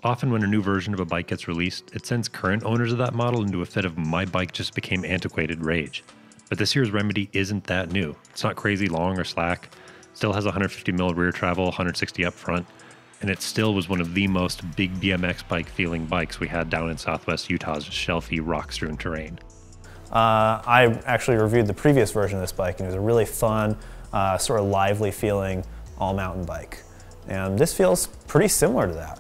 Often when a new version of a bike gets released, it sends current owners of that model into a fit of "my bike just became antiquated" rage. But this year's Remedy isn't that new. It's not crazy long or slack, still has 150mm rear travel, 160 up front, and it still was one of the most big BMX bike feeling bikes we had down in southwest Utah's shelfy, rock-strewn terrain. I actually reviewed the previous version of this bike, and it was a really fun, sort of lively feeling all-mountain bike. And this feels pretty similar to that.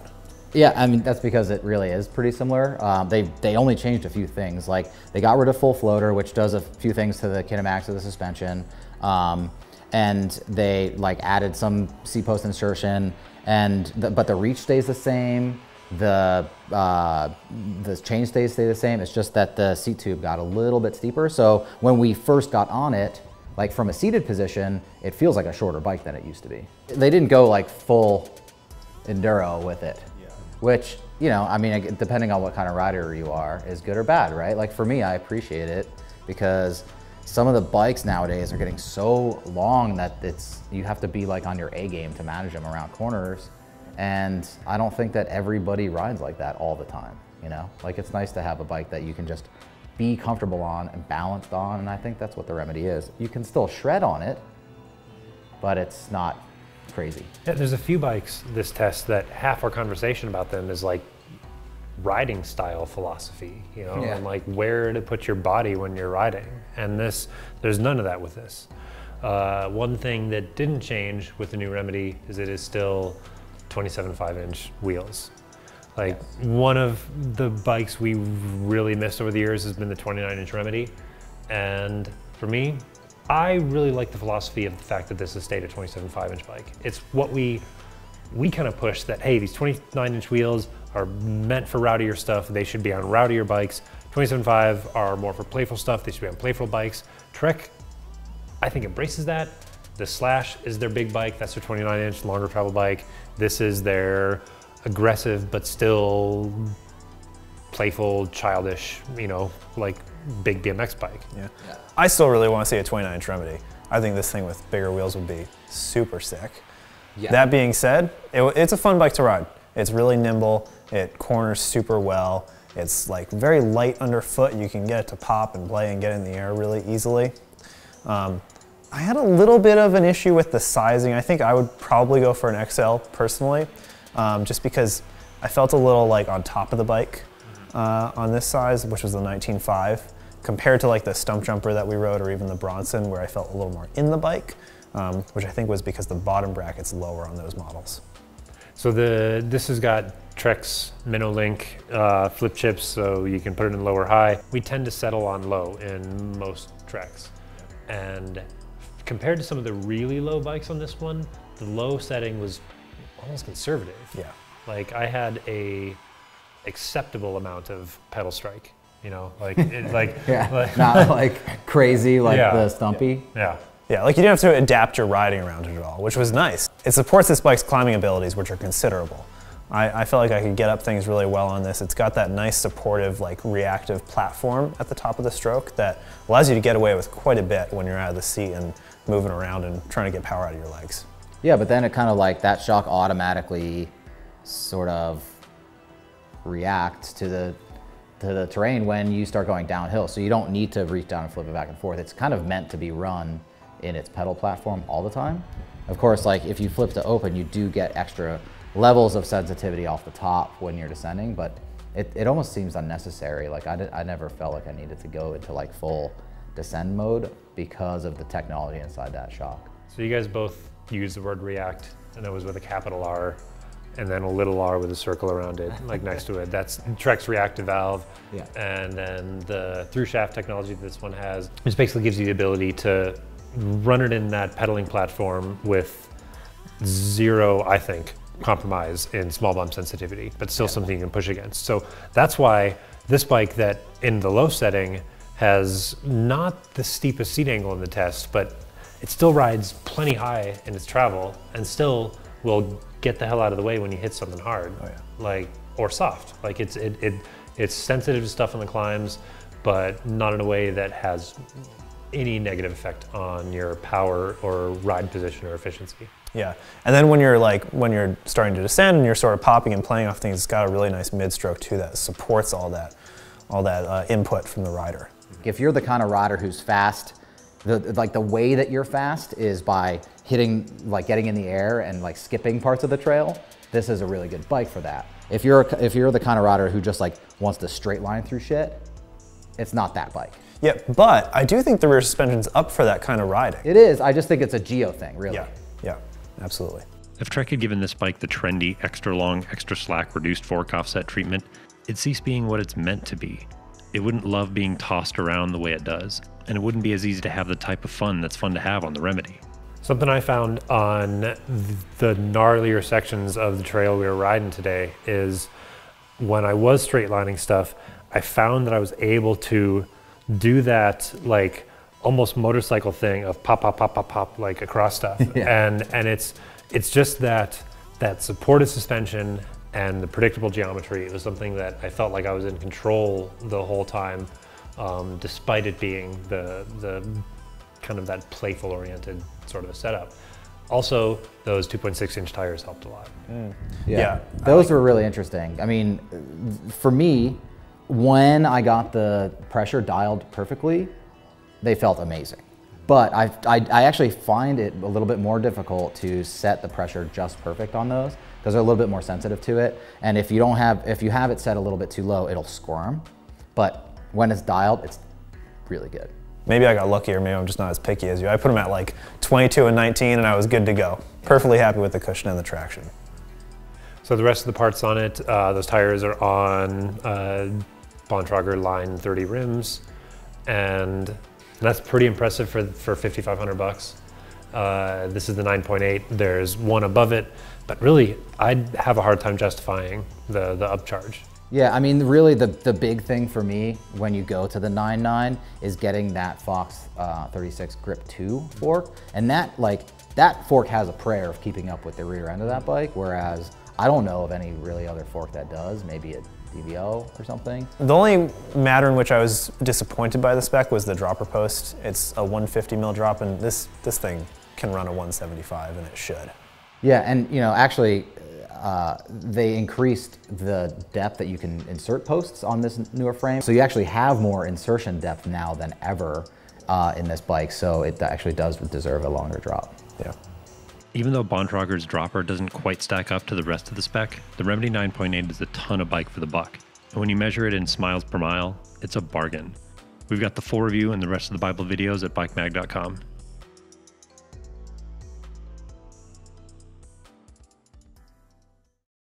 Yeah, I mean, that's because it really is pretty similar. They only changed a few things. Like, they got rid of full floater, which does a few things to the kinemax of the suspension. And they like added some C-post insertion, but the reach stays the same. The chainstays stay the same. It's just that the seat tube got a little bit steeper. So when we first got on it, like from a seated position, it feels like a shorter bike than it used to be. They didn't go like full enduro with it. Which, you know, I mean, depending on what kind of rider you are, is good or bad, right? Like for me, I appreciate it because some of the bikes nowadays are getting so long that you have to be like on your A game to manage them around corners. And I don't think that everybody rides like that all the time, you know? Like it's nice to have a bike that you can just be comfortable on and balanced on, and I think that's what the Remedy is. You can still shred on it, but it's not crazy. Yeah, there's a few bikes this test that half our conversation about them is like riding style philosophy, you know, and like where to put your body when you're riding. And there's none of that with this. One thing that didn't change with the new Remedy is it is still 27 5-inch wheels. Like one of the bikes we really missed over the years has been the 29-inch Remedy. And for me, I really like the philosophy of the fact that this is stayed a 27 5-inch bike. It's what we kind of push that, hey, these 29-inch wheels are meant for rowdier stuff. They should be on rowdier bikes. 27.5 are more for playful stuff. They should be on playful bikes. Trek, I think, embraces that. The Slash is their big bike. That's their 29-inch longer travel bike. This is their aggressive but still playful, childish, you know, like big BMX bike. Yeah. I still really want to see a 29-inch Remedy. I think this thing with bigger wheels would be super sick. Yeah. That being said, it's a fun bike to ride. It's really nimble. It corners super well. It's like very light underfoot. You can get it to pop and play and get in the air really easily. I had a little bit of an issue with the sizing. I think I would probably go for an XL personally, just because I felt a little like on top of the bike on this size, which was the 19.5, compared to like the Stump Jumper that we rode or even the Bronson, where I felt a little more in the bike, which I think was because the bottom bracket's lower on those models. So this has got Trek's MinoLink flip chips, so you can put it in low or high. We tend to settle on low in most Treks. And compared to some of the really low bikes on this one, the low setting was almost conservative. Yeah. Like I had a acceptable amount of pedal strike, you know, like, not like crazy like the Stumpy. Yeah. Yeah, like you didn't have to adapt your riding around it at all, which was nice. It supports this bike's climbing abilities, which are considerable. I felt like I could get up things really well on this. It's got that nice supportive, like reactive platform at the top of the stroke that allows you to get away with quite a bit when you're out of the seat and moving around and trying to get power out of your legs. Yeah, but then it kind of like that shock automatically sort of reacts to the terrain when you start going downhill. So you don't need to reach down and flip it back and forth. It's kind of meant to be run in its pedal platform all the time. Of course, like if you flip to open, you do get extra levels of sensitivity off the top when you're descending, but it almost seems unnecessary. Like I never felt like I needed to go into like full descend mode because of the technology inside that shock. So you guys both use the word react, and it was with a capital R and then a little r with a circle around it, like next to it. That's Trek's reactive valve. Yeah. And then the through shaft technology that this one has, which basically gives you the ability to run it in that pedaling platform with zero, I think, compromise in small bump sensitivity, but still something you can push against. So that's why this bike that in the low setting has not the steepest seat angle in the test, but it still rides plenty high in its travel and still will get the hell out of the way when you hit something hard, like, or soft. Like it's sensitive to stuff on the climbs, but not in a way that has any negative effect on your power or ride position or efficiency. Yeah, and then when you're starting to descend and you're sort of popping and playing off things, it's got a really nice mid-stroke too that supports all that input from the rider. If you're the kind of rider who's fast, the way that you're fast is by hitting, getting in the air and skipping parts of the trail. This is a really good bike for that. If you're the kind of rider who just wants to straight line through shit, it's not that bike. Yeah, but I do think the rear suspension's up for that kind of riding. It is. I just think it's a geo thing, really. Yeah, absolutely. If Trek had given this bike the trendy, extra long, extra slack, reduced fork offset treatment, it'd cease being what it's meant to be. It wouldn't love being tossed around the way it does, and it wouldn't be as easy to have the type of fun that's fun to have on the Remedy. Something I found on the gnarlier sections of the trail we were riding today is when I was straight lining stuff, I found that I was able to do that almost motorcycle thing of pop, pop, pop, pop, pop, across stuff. Yeah. And it's just that supported suspension and the predictable geometry. It was something that I felt like I was in control the whole time, despite it being the kind of that playful oriented sort of a setup. Also, those 2.6-inch tires helped a lot. Yeah. Those were really interesting. I mean, for me, when I got the pressure dialed perfectly, they felt amazing. But I actually find it a little bit more difficult to set the pressure just perfect on those because they're a little bit more sensitive to it. And if you have it set a little bit too low, it'll squirm. But when it's dialed, it's really good. Maybe I got lucky, or maybe I'm just not as picky as you. I put them at 22 and 19 and I was good to go. Perfectly happy with the cushion and the traction. So the rest of the parts on it, those tires are on Bontrager Line 30 rims, and that's pretty impressive for 5,500 bucks. This is the 9.8. There's one above it, but really, I'd have a hard time justifying the upcharge. Yeah, I mean, really, the big thing for me when you go to the 9.9 is getting that Fox 36 Grip 2 fork, and that fork has a prayer of keeping up with the rear end of that bike, whereas I don't know of any really other fork that does. Maybe a DVO or something. The only matter in which I was disappointed by the spec was the dropper post. It's a 150 mil drop, and this thing can run a 175, and it should. Yeah, and actually, they increased the depth that you can insert posts on this newer frame. So you actually have more insertion depth now than ever in this bike, so it actually does deserve a longer drop. Yeah. Even though Bontrager's dropper doesn't quite stack up to the rest of the spec, the Remedy 9.8 is a ton of bike for the buck. And when you measure it in smiles per mile, it's a bargain. We've got the full review and the rest of the Bible videos at bikemag.com.